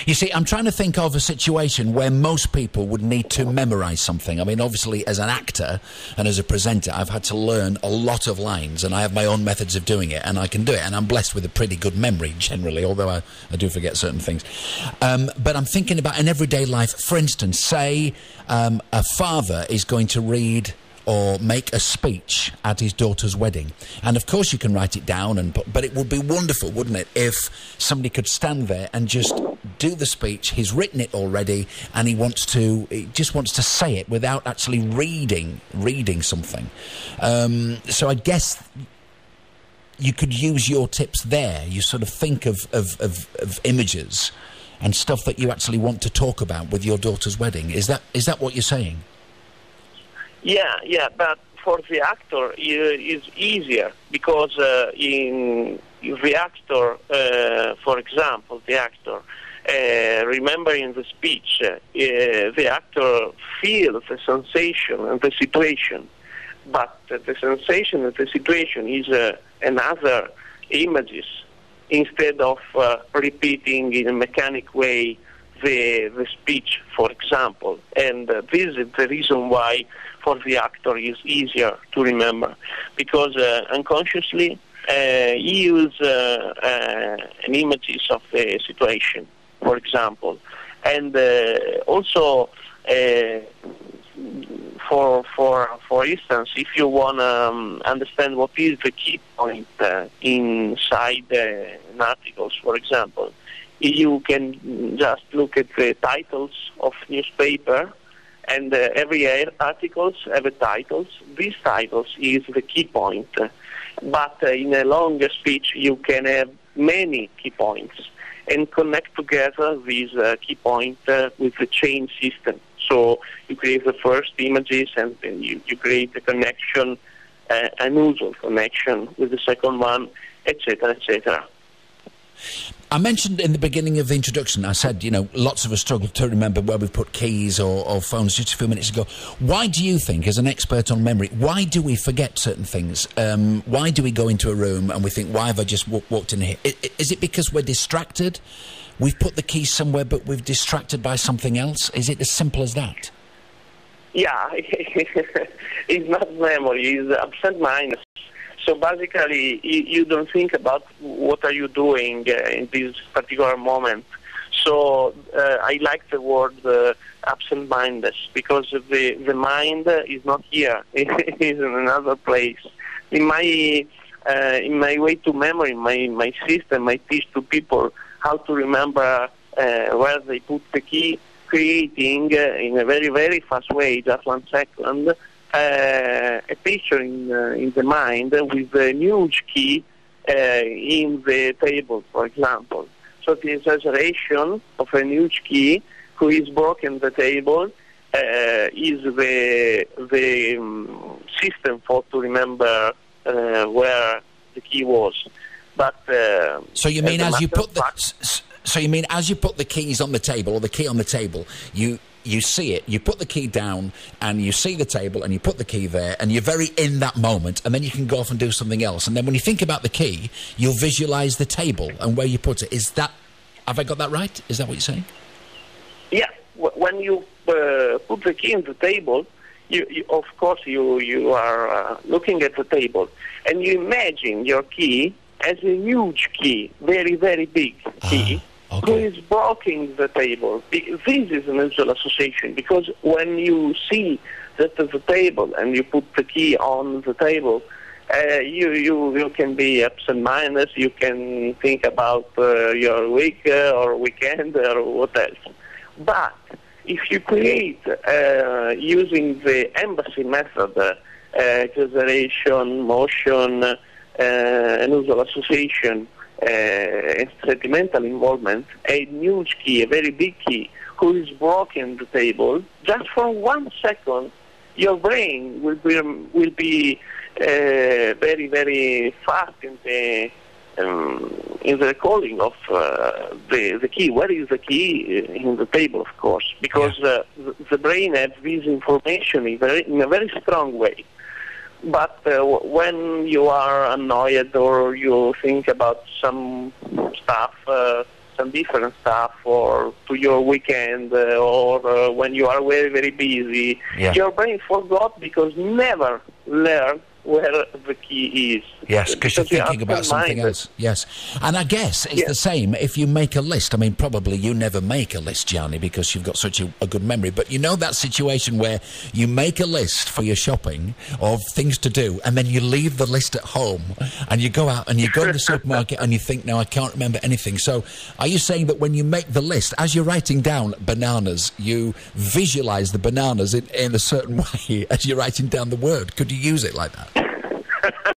You see, I'm trying to think of a situation where most people would need to memorise something. I mean, obviously, as an actor and as a presenter, I've had to learn a lot of lines, and I have my own methods of doing it, and I can do it, and I'm blessed with a pretty good memory, generally, although I do forget certain things. But I'm thinking about in everyday life, for instance, say a father is going to read or make a speech at his daughter's wedding. And of course you can write it down, but it would be wonderful, wouldn't it, if somebody could stand there and just do the speech. He's written it already, and he just wants to say it without actually reading something. So I guess you could use your tips there. You sort of think of images and stuff that you actually want to talk about with your daughter's wedding. Is that what you're saying? Yeah, but for the actor it's easier because in the actor, for example, remembering the speech, the actor feels the sensation and the situation, but the sensation and the situation is another images instead of repeating in a mechanic way the speech, for example. And this is the reason why for the actor is easier to remember, because unconsciously he uses an images of the situation, for example. And also, for instance, if you want to understand what is the key point inside articles, for example, you can just look at the titles of newspaper, and every articles have a titles. These titles is the key point. But in a longer speech, you can have many key points and connect together these key points with the chain system. So you create the first images, and then you create a connection, an usual connection with the second one, etc., etc. I mentioned in the beginning of the introduction, I said, lots of us struggle to remember where we put keys or phones just a few minutes ago. Why do you think, as an expert on memory, why do we forget certain things? Why do we go into a room and we think, why have I just walked in here? Is it because we're distracted? We've put the keys somewhere, but we're distracted by something else? Is it as simple as that? Yeah, it's not memory, it's absent-mindedness. So basically, you don't think about what are you doing in this particular moment. So I like the word absent-mindedness, because the mind is not here; it is in another place. In my way to memory, my system, I teach to people how to remember where they put the key, creating in a very, very fast way, just 1 second, a picture in the mind with a huge key in the table, for example. So the exaggeration of a huge key who is broken the table is the system for to remember where the key was. But so you mean as you put the keys on the table, or the key on the table, you see it, you put the key down, and you see the table, and you put the key there, and you're very in that moment, and then you can go off and do something else. And then when you think about the key, you'll visualise the table and where you put it. Have I got that right? Is that what you're saying? Yeah. When you put the key in the table, you of course you are looking at the table, and you imagine your key as a huge key, very, very big key. Okay. Who is blocking the table. This is an usual association, because when you see that the table and you put the key on the table, you can be absent-minded, you can think about your week or weekend or what else. But if you create, using the embassy method, exaggeration, motion, an usual association, sentimental involvement, a huge key, a very big key, who is blocking the table, just for 1 second, your brain will be very, very fast in the recalling of the key. Where is the key? In the table, of course, because the brain has this information in a very strong way. But when you are annoyed or you think about some stuff, some different stuff, or to your weekend, or when you are very, very busy. Yeah. Your brain forgot because never learned where the key is. Yes, because you're thinking about something else. Yes. And I guess it's the same if you make a list. I mean, probably you never make a list, Gianni, because you've got such a good memory. But you know that situation where you make a list for your shopping of things to do, and then you leave the list at home, and you go out and you go to the supermarket and you think, no, I can't remember anything. So are you saying that when you make the list, as you're writing down bananas, you visualise the bananas in a certain way as you're writing down the word? Could you use it like that?